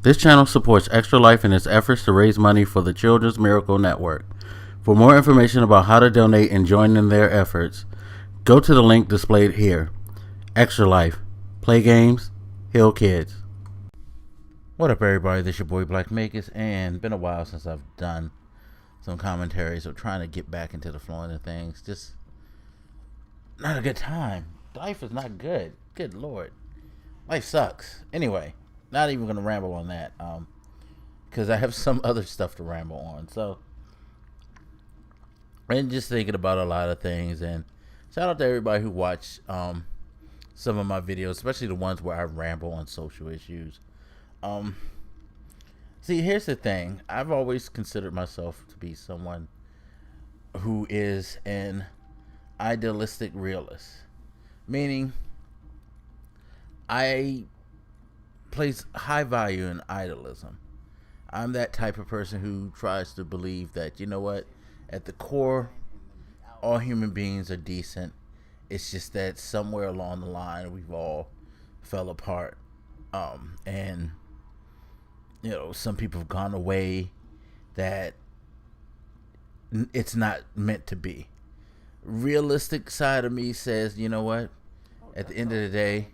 This channel supports Extra Life in its efforts to raise money for the Children's Miracle Network. For more information about how to donate and join in their efforts, go to the link displayed here. Extra Life. Play games, heal kids. What up, everybody? This is your boy Blak Magus, and been a while since I've done some commentary, so trying to get back into the flowing of things. Just not a good time. Life is not good. Good Lord. Life sucks. Anyway, not even going to ramble on that, because I have some other stuff to ramble on. So, and just thinking about a lot of things, and shout out to everybody who watched some of my videos, especially the ones where I ramble on social issues. See, here's the thing. I've always considered myself to be someone who is an idealistic realist, meaning I place high value in idealism. I'm that type of person who tries to believe that, you know what, at the core, all human beings are decent. It's just that somewhere along the line we've all fell apart, and you know, some people have gone away that it's not meant to be. Realistic side of me says, you know what, at the end of the day,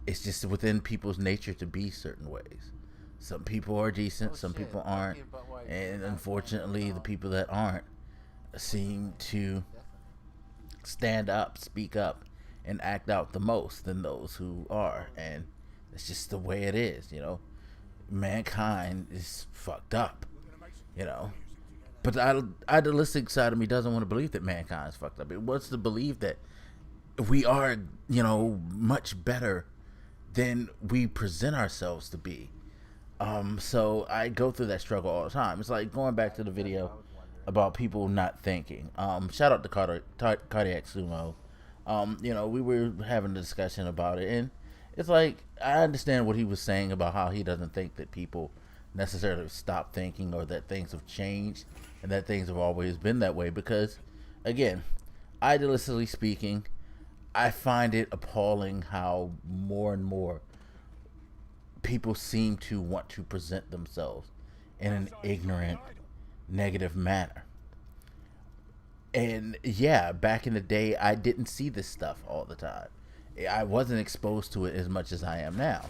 it's just within people's nature to be certain ways. Some people are decent, some people aren't, and unfortunately the people that aren't seem to stand up, speak up, and act out the most than those who are. And it's just the way it is, you know. Mankind is fucked up, you know. But the idealistic side of me doesn't want to believe that mankind is fucked up. It wants to believe that we are, you know, much better than we present ourselves to be. So I go through that struggle all the time. It's like going back to the video about people not thinking. Shout out to Cardiac Sumo. You know, we were having a discussion about it, and it's like, I understand what he was saying about how he doesn't think that people necessarily stop thinking, or that things have changed and that things have always been that way, because again, idealistically speaking, I find it appalling how more and more people seem to want to present themselves in an ignorant, negative manner. And yeah, back in the day, I didn't see this stuff all the time. I wasn't exposed to it as much as I am now.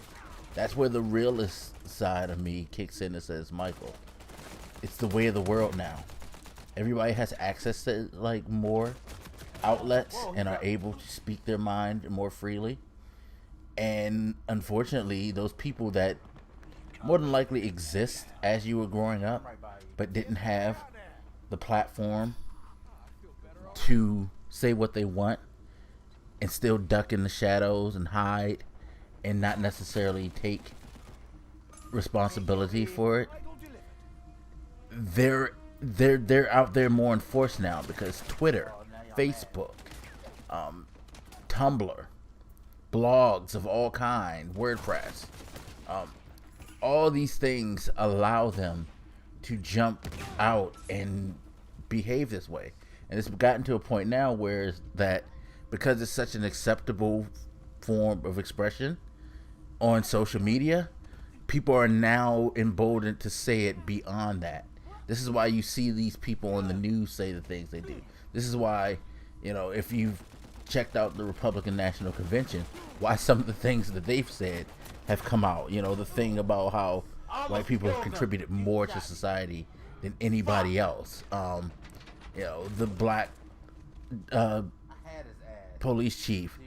That's where the realist side of me kicks in and says, Michael, it's the way of the world now. Everybody has access to like more outlets and are able to speak their mind more freely. And unfortunately, those people that more than likely exist as you were growing up but didn't have the platform to say what they want and still duck in the shadows and hide and not necessarily take responsibility for it, they're out there more in force now, because Twitter, Facebook, Tumblr, blogs of all kind, WordPress, all these things allow them to jump out and behave this way. And it's gotten to a point now where that, because it's such an acceptable form of expression on social media, people are now emboldened to say it beyond that. This is why you see these people on the news say the things they do. This is why, you know, if you've checked out the Republican National Convention, why some of the things that they've said have come out. You know, the thing about how white people have contributed more to society than anybody else. You know, the black police chief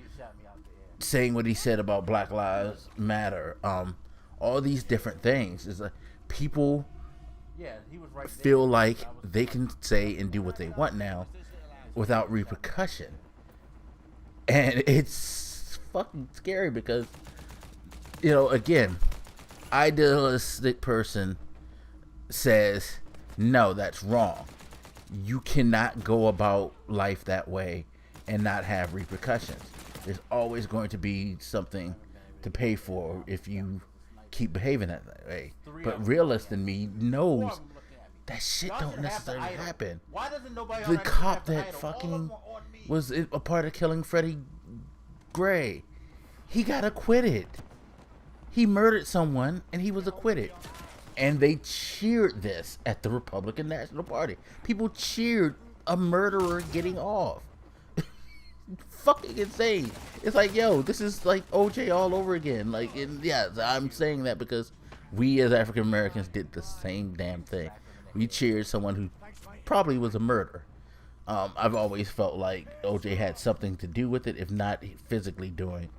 saying what he said about Black Lives Matter. All these different things is like people feel like they can say and do what they want now without repercussion, and it's fucking scary, because, you know, again, idealistic person says, no, that's wrong. You cannot go about life that way and not have repercussions. There's always going to be something to pay for if you keep behaving that way. But realist in me knows that shit don't necessarily happen. The cop that fucking was a part of killing Freddie Gray, he got acquitted. He murdered someone and he was acquitted. And they cheered this at the Republican National Party. People cheered a murderer getting off. Fucking insane. It's like, yo, this is like OJ all over again. Like, yeah, I'm saying that because we as African Americans did the same damn thing. We cheered someone who probably was a murderer. I've always felt like OJ had something to do with it, if not physically doing.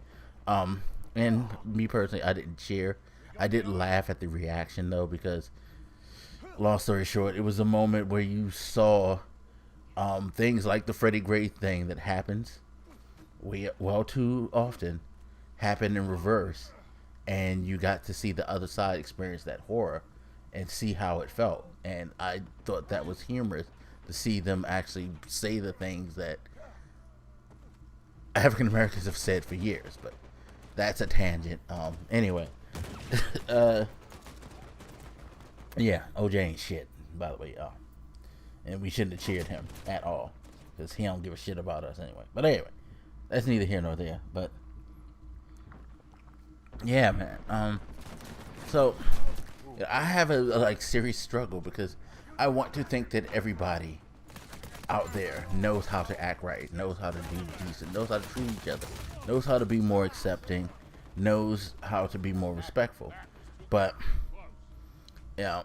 And me personally, I didn't cheer. I did laugh at the reaction though, because long story short, it was a moment where you saw things like the Freddie Gray thing that happens well too often happen in reverse, and you got to see the other side experience that horror and see how it felt. And I thought that was humorous to see them actually say the things that African Americans have said for years. But that's a tangent. Anyway, yeah, OJ ain't shit, by the way, y'all. And we shouldn't have cheered him at all, because he don't give a shit about us anyway. But anyway, that's neither here nor there. But yeah, man. So I have a like serious struggle, because I want to think that everybody out there knows how to act right, knows how to be decent, knows how to treat each other, knows how to be more accepting, knows how to be more respectful. But yeah,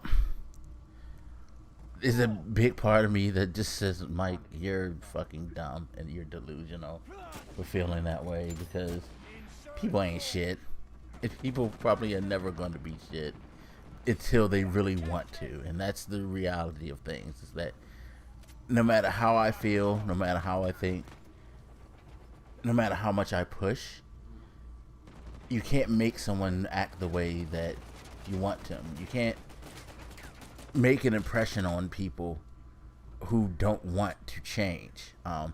there's a big part of me that just says, Mike, you're fucking dumb and you're delusional for feeling that way, because people ain't shit. People probably are never going to be shit until they really want to. And that's the reality of things, is that no matter how I feel, no matter how I think, no matter how much I push, you can't make someone act the way that you want them. You can't make an impression on people who don't want to change. Of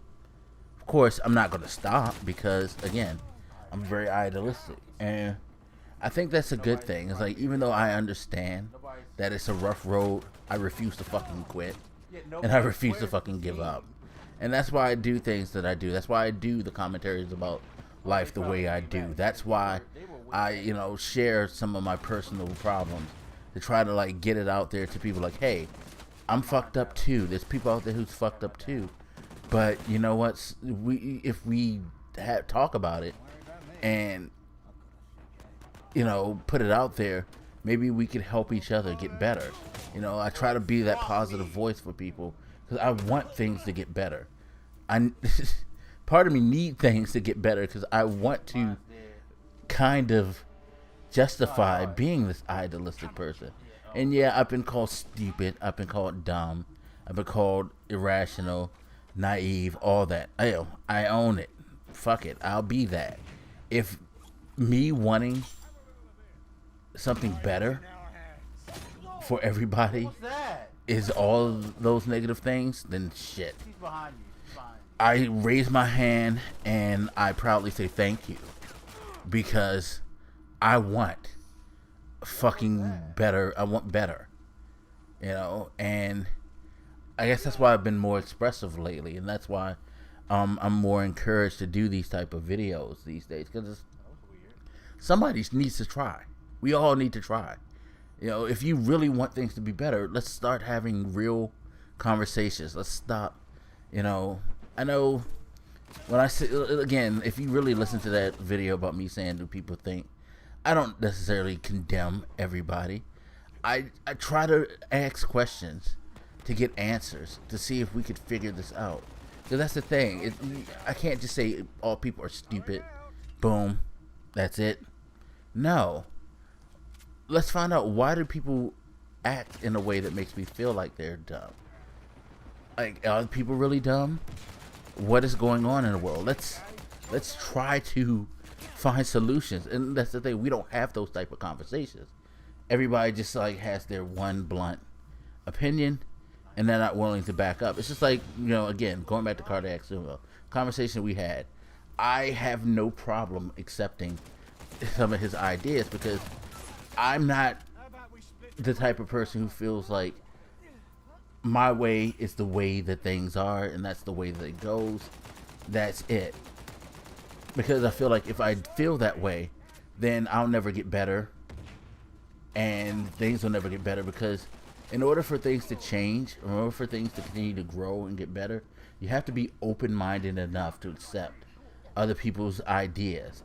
course, I'm not going to stop, because, again, I'm very idealistic. And I think that's a good thing. It's like, even though I understand that it's a rough road, I refuse to fucking quit. And I refuse to fucking give up. And that's why I do things that I do. That's why I do the commentaries about life the way I do. That's why I, share some of my personal problems, to try to like get it out there to people like, hey, I'm fucked up too. There's people out there who's fucked up too. But you know what? If we talk about it and, put it out there, maybe we could help each other get better. I try to be that positive voice for people, because I want things to get better. Part of me need things to get better, because I want to kind of justify being this idealistic person. And yeah, I've been called stupid, I've been called dumb, I've been called irrational, naive, all that. I own it. Fuck it, I'll be that. If me wanting something better for everybody is all those negative things, then shit. I raise my hand and I proudly say thank you, because I want fucking better. I want better, and I guess that's why I've been more expressive lately, and that's why I'm more encouraged to do these type of videos these days, because somebody needs to try. We all need to try. If you really want things to be better, let's start having real conversations. Let's stop, I know when I say, again, if you really listen to that video about me saying, do people think, I don't necessarily condemn everybody. I try to ask questions to get answers, to see if we could figure this out. So that's the thing. I can't just say all people are stupid. Boom. That's it. No. Let's find out, why do people act in a way that makes me feel like they're dumb? Like, are people really dumb? What is going on in the world? Let's try to find solutions. And that's the thing, we don't have those type of conversations. Everybody just like has their one blunt opinion, and they're not willing to back up. It's just like, again, going back to cardiac conversation we had, I have no problem accepting some of his ideas, because I'm not the type of person who feels like my way is the way that things are, and that's the way that it goes. That's it. Because I feel like if I feel that way, then I'll never get better, and things will never get better, because in order for things to change, in order for things to continue to grow and get better, you have to be open-minded enough to accept other people's ideas.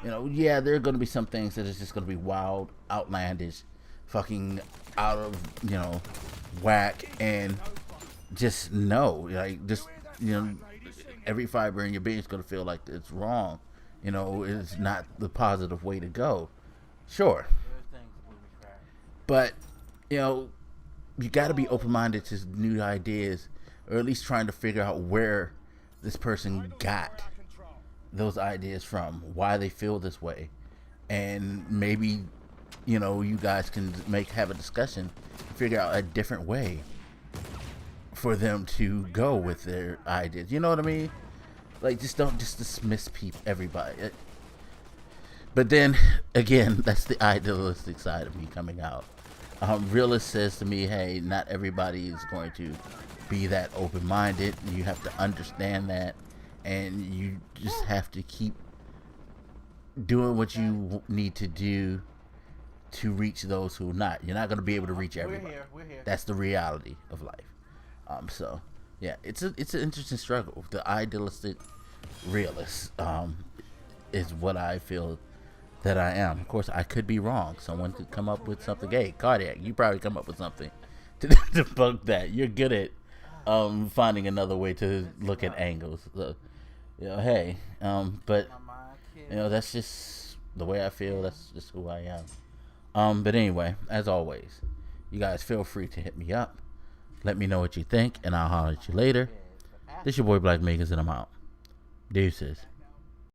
You know, yeah, there are going to be some things that is just going to be wild, outlandish, fucking out of, you know, whack, and just no, like, just, you know, every fiber in your being is going to feel like it's wrong. You know, it's not the positive way to go. Sure. But, you know, you got to be open-minded to new ideas, or at least trying to figure out where this person got those ideas from, why they feel this way. And maybe, you know, you guys can have a discussion, figure out a different way for them to go with their ideas. You know what I mean? Like, just don't just dismiss everybody. But then again, that's the idealistic side of me coming out. Realist says to me, hey, not everybody is going to be that open-minded. You have to understand that, and you just have to keep doing what you need to do to reach those who are not. You're not going to be able to reach everybody. We're here. That's the reality of life. So yeah, it's an interesting struggle. The idealistic realist is what I feel that I am. Of course, I could be wrong. Someone could come up with something. Hey, Cardiac, you probably come up with something to debunk that. You're good at finding another way to look at angles. So, you know, hey, but you know, that's just the way I feel. That's just who I am. But anyway, as always, you guys feel free to hit me up. Let me know what you think, and I'll holler at you later. This your boy Blak Magus, and I'm out. Deuces.